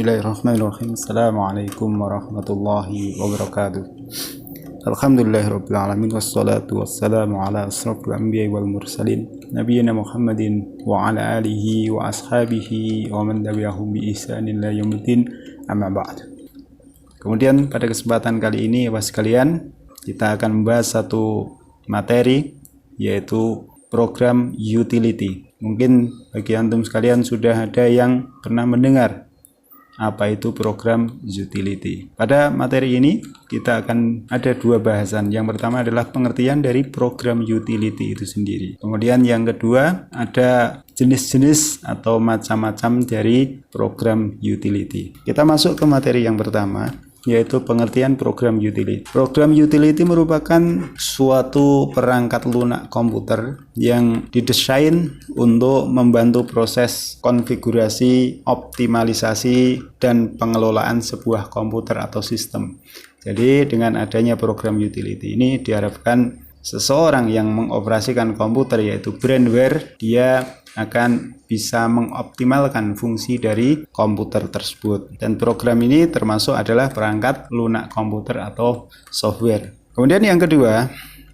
Bismillahirrahmanirrahim. Assalamualaikum warahmatullahi wabarakatuh. Alhamdulillahirabbil alamin wassalatu wassalamu ala asrofil anbiya'i wal mursalin nabiyina Muhammadin wa ala alihi wa ashabihi wa man tabi'ahum bi ihsanin ila yaumiddin, amma ba'd. Kemudian pada kesempatan kali ini Bapak sekalian, kita akan membahas satu materi, yaitu program utility. Mungkin bagi antum sekalian sudah ada yang pernah mendengar apa itu program utility. Pada materi ini kita akan ada dua bahasan. Yang pertama adalah pengertian dari program utility itu sendiri. Kemudian yang kedua ada jenis-jenis atau macam-macam dari program utility. Kita masuk ke materi yang pertama, yaitu pengertian program utility. Program utility merupakan suatu perangkat lunak komputer yang didesain untuk membantu proses konfigurasi, optimalisasi, dan pengelolaan sebuah komputer atau sistem. Jadi dengan adanya program utility ini diharapkan seseorang yang mengoperasikan komputer, yaitu brainware, dia akan bisa mengoptimalkan fungsi dari komputer tersebut. Dan program ini termasuk adalah perangkat lunak komputer atau software. Kemudian yang kedua,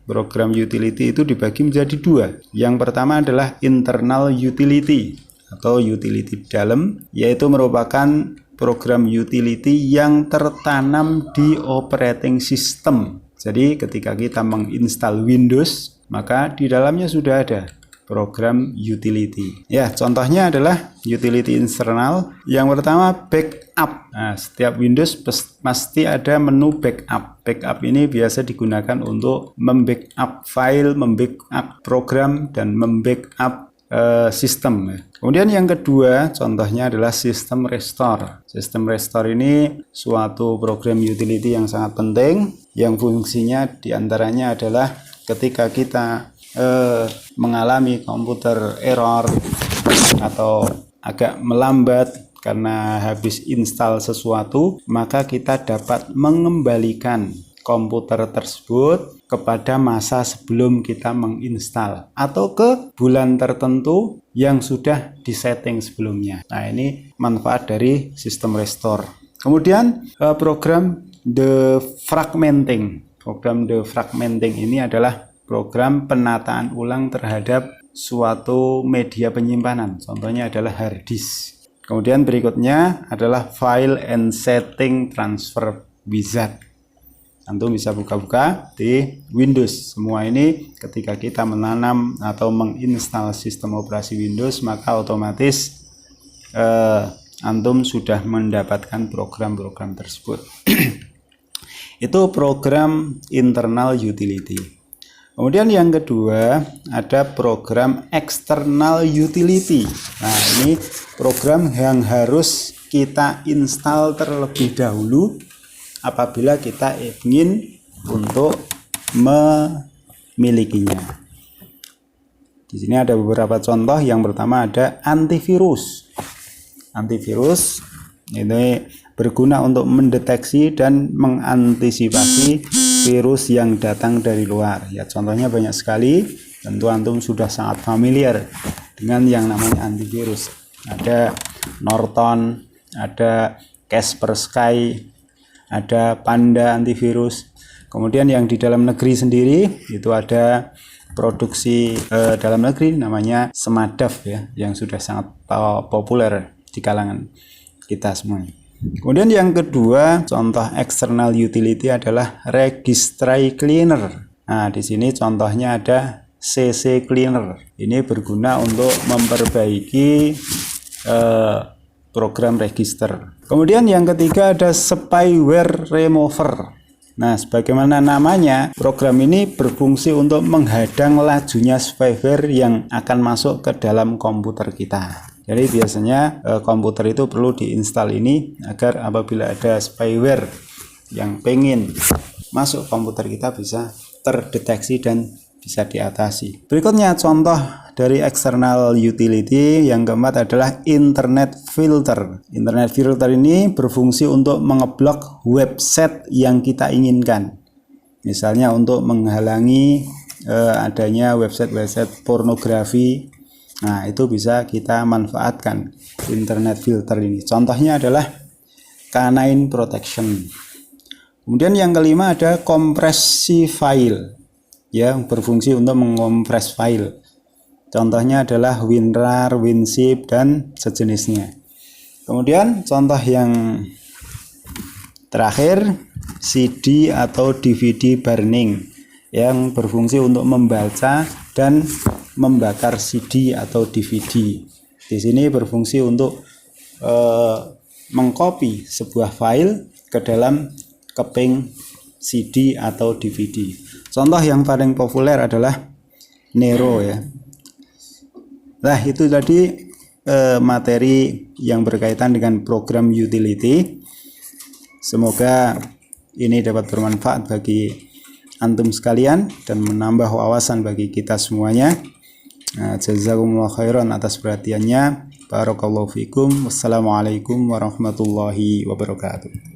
program utility itu dibagi menjadi dua. Yang pertama adalah internal utility atau utility dalam, yaitu merupakan program utility yang tertanam di operating system. Jadi ketika kita menginstal Windows, maka di dalamnya sudah ada program utility. Ya, contohnya adalah utility internal. Yang pertama backup. Nah, setiap Windows pasti ada menu backup. Backup ini biasa digunakan untuk membackup file, membackup program, dan membackup sistem. Kemudian yang kedua, contohnya adalah sistem restore. Sistem restore ini suatu program utility yang sangat penting, yang fungsinya diantaranya adalah ketika kita mengalami komputer error atau agak melambat karena habis install sesuatu, maka kita dapat mengembalikan komputer tersebut kepada masa sebelum kita menginstal atau ke bulan tertentu yang sudah disetting sebelumnya. Nah, ini manfaat dari sistem restore. Kemudian program defragmenting. Program defragmenting ini adalah program penataan ulang terhadap suatu media penyimpanan. Contohnya adalah hard disk. Kemudian berikutnya adalah file and setting transfer wizard. Antum bisa buka-buka di Windows. Semua ini ketika kita menanam atau menginstal sistem operasi Windows, maka otomatis antum sudah mendapatkan program-program tersebut. Itu program internal utility. Kemudian yang kedua ada program external utility. Nah, ini program yang harus kita install terlebih dahulu apabila kita ingin untuk memilikinya. Di sini ada beberapa contoh. Yang pertama ada antivirus. Antivirus ini berguna untuk mendeteksi dan mengantisipasi virus yang datang dari luar. Ya, contohnya banyak sekali. Tentu antum sudah sangat familiar dengan yang namanya antivirus. Ada Norton, ada Kaspersky, ada Panda antivirus. Kemudian yang di dalam negeri sendiri itu ada produksi dalam negeri namanya Smadaf, ya, yang sudah sangat populer di kalangan kita semuanya. Kemudian yang kedua, contoh external utility adalah registry cleaner. Nah, di sini contohnya ada CC cleaner. Ini berguna untuk memperbaiki program register. Kemudian yang ketiga ada spyware remover. Nah, sebagaimana namanya, program ini berfungsi untuk menghadang lajunya spyware yang akan masuk ke dalam komputer kita. Jadi biasanya komputer itu perlu diinstal ini agar apabila ada spyware yang pengen masuk komputer kita bisa terdeteksi dan bisa diatasi. Berikutnya contoh dari external utility yang keempat adalah internet filter. Internet filter ini berfungsi untuk mengeblok website yang kita inginkan. Misalnya untuk menghalangi adanya website-website pornografi. Nah, itu bisa kita manfaatkan internet filter ini. Contohnya adalah canine protection. Kemudian yang kelima ada kompresi file, yang berfungsi untuk mengompres file. Contohnya adalah WinRAR, WinZip, dan sejenisnya. Kemudian contoh yang terakhir, CD atau DVD burning, yang berfungsi untuk membaca dan membakar CD atau DVD. Di sini berfungsi untuk mengcopy sebuah file ke dalam keping CD atau DVD. Contoh yang paling populer adalah Nero ya. Nah, itu tadi materi yang berkaitan dengan program utility. Semoga ini dapat bermanfaat bagi antum sekalian dan menambah wawasan bagi kita semuanya. Jazakumullah khairan atas perhatiannya. Barakallahu fikum. Wassalamualaikum warahmatullahi wabarakatuh.